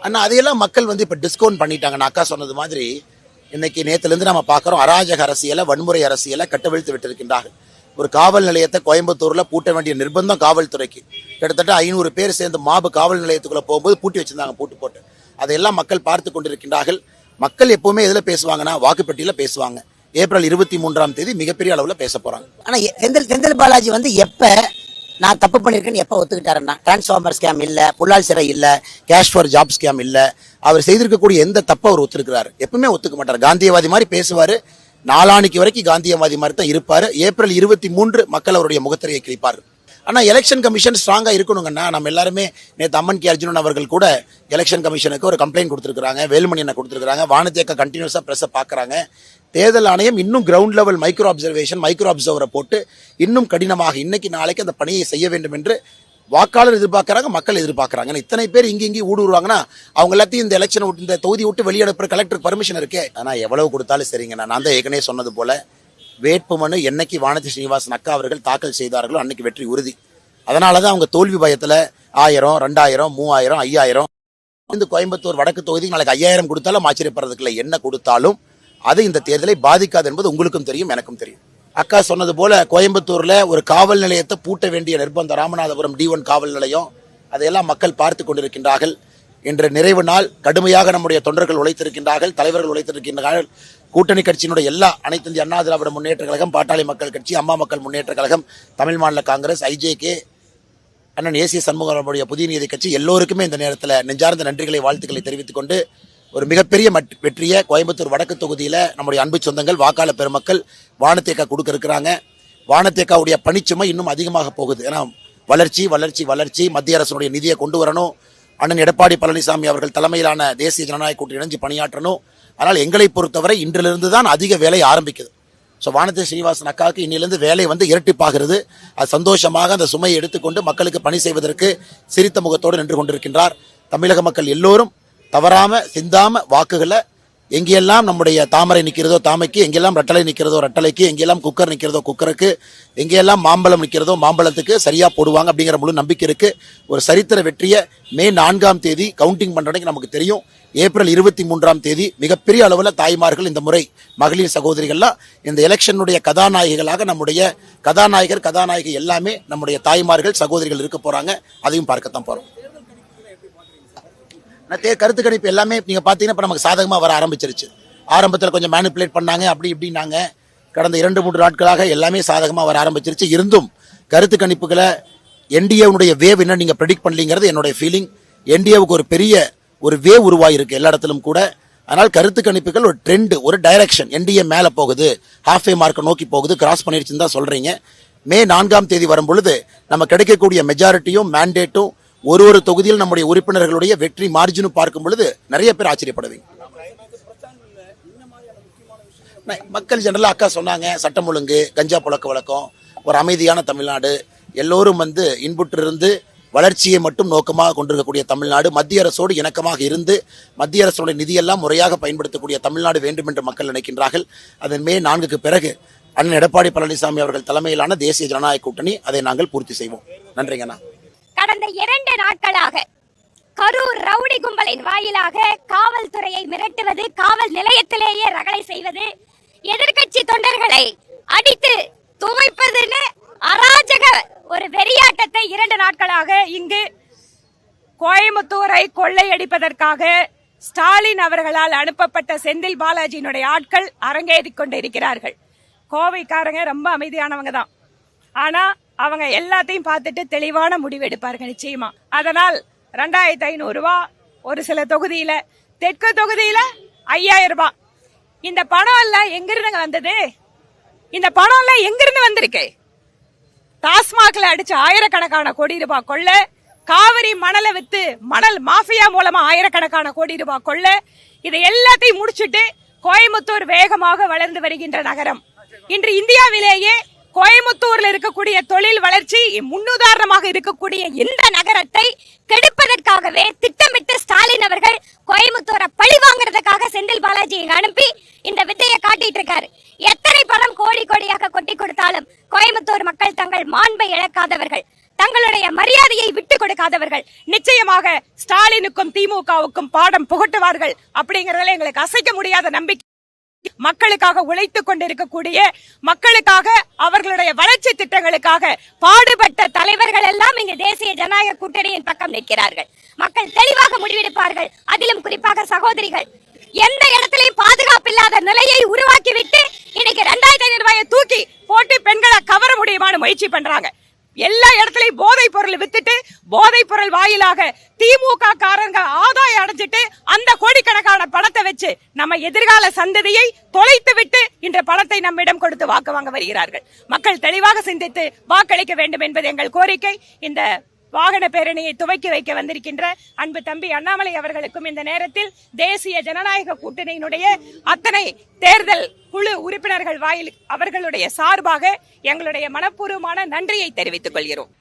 ஆனா அதையெல்லாம் மக்கள் இப்ப டிஸ்கவுண்ட் பண்ணிட்டாங்க. நான் அக்கா சொன்னது மாதிரி இன்னைக்கு நேத்திலிருந்து நம்ம பார்க்கிறோம், அராஜக அரசியலை, வன்முறை அரசியலை கட்டவிழ்த்து விட்டிருக்கின்றார்கள். ஒரு காவல் நிலையத்தை கோயம்புத்தூர்ல பூட்ட வேண்டிய நிர்பந்தம் காவல்துறைக்கு. கிட்டத்தட்ட 500 பேர் சேர்ந்து மாபு காவல் நிலையத்துக்குள்ள போகும்போது பூட்டி வச்சிருந்தாங்க, பூட்டு போட்டு. அதையெல்லாம் மக்கள் பார்த்து கொண்டிருக்கின்றார்கள். மக்கள் எப்பவுமே எதுல பேசுவாங்கன்னா வாக்குப்பெட்டியில பேசுவாங்க. ஏப்ரல் 23 மிகப்பெரிய அளவுல பேச போறாங்க. ஆனா செந்தில் பாலாஜி எப்ப நான் தப்பு பண்ணிருக்கேன்னு எப்ப ஒத்துக்கிட்டாருன்னா, டிரான்ஸ்ஃபார்மர் ஸ்கேம் இல்ல, புல்லால் சிறை இல்ல, கேஷ் ஃபார் ஜாப் ஸ்கேம் இல்ல, அவர் செய்திருக்கக்கூடிய எந்த தப்ப அவர் ஒத்துக்கிறாரு? எப்பவுமே ஒத்துக்க மாட்டார். காந்தியவாதி மாதிரி பேசுவாரு, நாளானிக்கு வரைக்கும் காந்தியவாதி மாதிரி தான் இருப்பாரு. ஏப்ரல் 23 மக்கள் அவருடைய முகத்திரையை கிழிப்பார். ஆனா எலெக்ஷன் கமிஷன் ஸ்ட்ராங்கா இருக்கணுங்கன்னா, நம்ம எல்லாருமே நேற்று அம்மன் கே அர்ஜுனன் அவர்கள் கூட எலெக்ஷன் கமிஷனுக்கு ஒரு கம்ப்ளைண்ட் கொடுத்திருக்காங்க, வேலுமணி என்ன கொடுத்திருக்காங்க, வானத்தேக்க கண்டினியூஸா பிரஸ் பாக்குறாங்க. தேர்தல் ஆணையம் இன்னும் கிரவுண்ட் லெவல் மைக்ரோ அப்சர்வரை போட்டு இன்னும் கடினமாக இன்னைக்கு நாளைக்கு அந்த பணியை செய்ய வேண்டும் என்று வாக்காளர் எதிர்பார்க்கறாங்க, மக்கள் எதிர்பார்க்கறாங்க. இத்தனை பேர் இங்கி ஊடுருவாங்கன்னா அவங்க எல்லாத்தையும் இந்த எலெக்ஷன் இந்த தொகுதி விட்டு வெளியெடுப்பு கலெக்டர் பர்மிஷன் இருக்கே. ஆனா எவ்வளவு கொடுத்தாலும் சரிங்க, நான் தான் ஏற்கனவே சொன்னது போல வேட்புமனு என்னைக்கு வானதி ஸ்ரீனிவாசன் அக்கா அவர்கள் தாக்கல் செய்தார்களோ அன்னைக்கு வெற்றி உறுதி. அதனாலதான் அவங்க தோல்வி பயத்துல 1000, 2000, 3000, 5000 இந்த கோயம்புத்தூர் வடக்கு தொகுதி நாளைக்கு 5000 கொடுத்தாலும் ஆச்சரியப்படுறதுக்கு இல்லை. என்ன கொடுத்தாலும் அது இந்த தேர்தலை பாதிக்காது என்பது உங்களுக்கும் தெரியும், எனக்கும் தெரியும். அக்கா சொன்னது போல கோயம்புத்தூர்ல ஒரு காவல் நிலையத்தை பூட்ட வேண்டிய நிர்பந்தம், ராமநாதபுரம் D1 காவல் நிலையம், அதையெல்லாம் மக்கள் பார்த்து கொண்டிருக்கின்றார்கள். இன்று நிறைவு நாள். கடுமையாக நம்முடைய தொண்டர்கள் உழைத்திருக்கின்றார்கள், தலைவர்கள் உழைத்திருக்கின்றார்கள். கூட்டணி கட்சியினுடைய அனைத்து இந்திய அண்ணா திராவிட முன்னேற்ற கழகம், பாட்டாளி மக்கள் கட்சி, அம்மா மக்கள் முன்னேற்ற கழகம், தமிழ் மாநில காங்கிரஸ், IJK, அண்ணன் ஏசிய சண்முகனுடைய புதிய நீதி கட்சி எல்லோருக்குமே இந்த நேரத்தில் நெஞ்சார்ந்த நன்றிகளை, வாழ்த்துக்களை தெரிவித்துக் கொண்டு ஒரு மிகப்பெரிய வெற்றியை கோயம்புத்தூர் வடக்கு தொகுதியில நம்முடைய அன்பு சொந்தங்கள், வாக்காளர் பெருமக்கள் வானத்தேக்கா கொடுக்க இருக்கிறாங்க. வானத்தேக்காவுடைய பணிச்சுமை இன்னும் அதிகமாக போகுது. ஏன்னா வளர்ச்சி வளர்ச்சி வளர்ச்சி, மத்திய அரசுடைய நிதியை கொண்டு வரணும். அண்ணன் எடப்பாடி பழனிசாமி அவர்கள் தலைமையிலான தேசிய ஜனநாயக கூட்டணி இணைஞ்சு பணியாற்றணும். ஆனால் எங்களை பொறுத்தவரை இன்றிலிருந்து தான் அதிக வேலை ஆரம்பிக்குது. ஸோ வானதி ஸ்ரீனிவாசன் அக்காவுக்கு இன்னிலிருந்து வேலை இரட்டிப்பாகிறது. அது சந்தோஷமாக அந்த சுமையை எடுத்துக்கொண்டு மக்களுக்கு பணி செய்வதற்கு சிரித்த முகத்தோடு நின்று கொண்டிருக்கின்றார். தமிழக மக்கள் எல்லோரும் தவறாம சிந்தாம வாக்குகளை எங்கெல்லாம் நம்முடைய தாமரை நிற்கிறதோ தாமைக்கு, எங்கெல்லாம் ரெட்டலை நிற்கிறதோ ரெட்டலைக்கு, எங்கெல்லாம் குக்கர் நிற்கிறதோ குக்கருக்கு, எங்கெல்லாம் மாம்பழம் நிற்கிறதோ மாம்பழத்துக்கு சரியா போடுவாங்க அப்படிங்கிற முழு நம்பிக்கை இருக்கு. ஒரு சரித்திர வெற்றியை மே 4 கவுண்டிங் பண்றதுக்கு நமக்கு தெரியும். ஏப்ரல் 23 மிகப்பெரிய அளவுல தாய்மார்கள், இந்த முறை மகளிர் சகோதரிகள்லாம் இந்த எலெக்ஷனுடைய கதாநாயகிகளாக, நம்முடைய கதாநாயகி எல்லாமே நம்முடைய தாய்மார்கள் சகோதரிகள் இருக்க போறாங்க. அதையும் பார்க்கத்தான் போறோம். கருத்து கணிப்பு எல்லாமே நீங்க பாத்தீங்கன்னா இப்ப நமக்கு சாதகமா வர ஆரம்பிச்சிருச்சு. ஆரம்பத்தில் கொஞ்சம் மேனிபுலேட் பண்ணாங்க, அப்படி இப்படின்னாங்க. கடந்த 2-3 நாட்களாக எல்லாமே சாதகமா வர ஆரம்பிச்சிருச்சு. இருந்தும் கருத்து கணிப்புகளை என்டிஏவுடைய வேவ் என்ன நீங்க ப்ரெடிக்ட் பண்ணலங்கிறது என்னுடைய ஃபீலிங். என்டிஏவுக்கு ஒரு பெரிய வேவ் உருவாயிருக்கு எல்லா இடத்திலும் கூட. அதனால் கருத்து கணிப்புகள் ஒரு ட்ரெண்ட், ஒரு டைரக்ஷன், என்டிஏ மேல போகுது, ஹாஃப் மார்க்கை நோக்கி போகுது, கிராஸ் பண்ணிருச்சுன்னு தான் சொல்றீங்க. மே 4 வரும் பொழுது நம்ம கிடைக்கக்கூடிய மெஜாரிட்டியும் மேண்டேட்டும் ஒரு தொகுதியில் நம்முடைய உறுப்பினர்களுடைய வெற்றி மார்ஜினும் பார்க்கும் பொழுது நிறைய பேர் ஆச்சரியப்படுவீங்க. மக்கள் ஜெனரலா அக்கா சொன்னாங்க, சட்டம் ஒழுங்கு, கஞ்சா புழக்க வழக்கம், ஒரு அமைதியான தமிழ்நாடு, எல்லோரும் இன்புற்றிருந்து வளர்ச்சியை மட்டும் நோக்கமாக கொண்டிருக்கக்கூடிய தமிழ்நாடு, மத்திய அரசோடு இணக்கமாக இருந்து மத்திய அரசுடைய நிதியெல்லாம் முறையாக பயன்படுத்தக்கூடிய தமிழ்நாடு வேண்டும் என்று மக்கள் நினைக்கின்றார்கள். அதன் மே 4 பிறகு அண்ணன் எடப்பாடி பழனிசாமி அவர்கள் தலைமையிலான தேசிய ஜனநாயக கூட்டணி அதை நாங்கள் பூர்த்தி செய்வோம். நன்றிங்கண்ணா. கடந்த 2 நாட்களாக கரூர் ரவுடி கும்பலின் வாயிலாக காவல்துறையை மிரட்டுவது, காவல் நிலையத்திலேயே ரகளை செய்வது, எதிர்கட்சி தொண்டர்களை அடித்து துவைப்பதுன்னு அராஜக ஒரு வெறியாட்டத்தை 2 நாட்களாக இங்கு கோயம்புத்தூரை கொள்ளையடிப்பதற்காக ஸ்டாலின் அவர்களால் அனுப்பப்பட்ட செந்தில் பாலாஜியினுடைய ஆட்கள் அரங்கேறிக் கொண்டிருக்கிறார்கள். கோவைக்காரங்க ரொம்ப அமைதியானவங்க தான். ஆனா அவங்க எல்லாத்தையும் பார்த்துட்டு தெளிவான முடிவு எடுப்பார்கள் நிச்சயமா. அதனால் 2500 ரூபாய், ஒரு சில தொகுதியில, தெற்கு தொகுதியில 5000 ரூபாய். இந்த பணம் எல்லாம் எங்கிருந்து வந்தது? இந்த பணம் எல்லாம் எங்கிருந்து வந்திருக்கு? டாஸ்மாக்ல அடிச்ச ஆயிரக்கணக்கான கோடி ரூபாய் கொள்ள, காவிரி மணலை வித்து மணல் மாஃபியா மூலமா ஆயிரக்கணக்கான கோடி ரூபாய் கொள்ள, இதை எல்லாத்தையும் முடிச்சுட்டு கோயம்புத்தூர் வேகமாக வளர்ந்து வருகின்ற நகரம். இன்று இந்தியாவிலேயே கோயம்புத்தூர்ல இருக்கக்கூடிய தொழில் வளர்ச்சி முன்னுதாரணமாக இருக்கக்கூடிய இந்த நகரத்தை கெடுப்பதற்காகவே திட்டமிட்டு ஸ்டாலின் அவர்கள் கோயம்புத்தூரை பழி வாங்குறதுக்காக செந்தில் பாலாஜியை அனுப்பி இந்த வித்தையை காட்டிட்டு இருக்காரு. எத்தனை பணம் கோடி கோடியாக கொட்டி கொடுத்தாலும் கோயம்புத்தூர் மக்கள் தங்கள் மாண்பை இழக்காதவர்கள். தங்களுடைய மரியாதையை விட்டு கொடுக்காதவர்கள். நிச்சயமாக ஸ்டாலினுக்கும் திமுகவுக்கும் பாடம் புகட்டுவார்கள் அப்படிங்கறதுல எங்களுக்கு அசைக்க முடியாத நம்பிக்கை. மக்களுக்காக உழைத்துக் கொண்டிருக்கக்கூடிய, மக்களுக்காக அவர்களுடைய வளர்ச்சி திட்டங்களுக்காக பாடுபட்ட தலைவர்கள் எல்லாம் இங்கு தேசிய ஜனநாயக கூட்டணியின் பக்கம் நிற்கிறார்கள். மக்கள் தெளிவாக முடிவெடுப்பார்கள். அதிலும் குறிப்பாக சகோதரிகள் எந்த இடத்திலையும் பாதுகாப்பு இல்லாத நிலையை உருவாக்கிவிட்டு இன்னைக்கு 2500 ரூபாயை தூக்கி போட்டு பெண்களை கவர முடியுமான முயற்சி பண்றாங்க. எல்லா இடத்துலயும் போதைப் பொருள் வித்துட்டு போதைப் பொருள் வாயிலாக திமுக காரங்க ஆதாயம் அடைஞ்சிட்டு அந்த கோடிக்கணக்கான பணத்தை வச்சு நம்ம எதிர்கால சந்ததியை தொலைத்து விட்டு இன்ற பணத்தை நம்மிடம் கொடுத்து வாக்கு வாங்க வருகிறார்கள். மக்கள் தெளிவாக சிந்தித்து வாக்களிக்க வேண்டும் என்பது எங்கள் கோரிக்கை. இந்த வாகன பேரணியை துவக்கி வைக்க வந்திருக்கின்ற அன்பு தம்பி அண்ணாமலை அவர்களுக்கும் இந்த நேரத்தில் தேசிய ஜனநாயக கூட்டணியினுடைய அத்தனை தேர்தல் குழு உறுப்பினர்கள் வாயில் அவர்களுடைய சார்பாக எங்களுடைய மனப்பூர்வமான நன்றியை தெரிவித்துக் கொள்கிறோம்.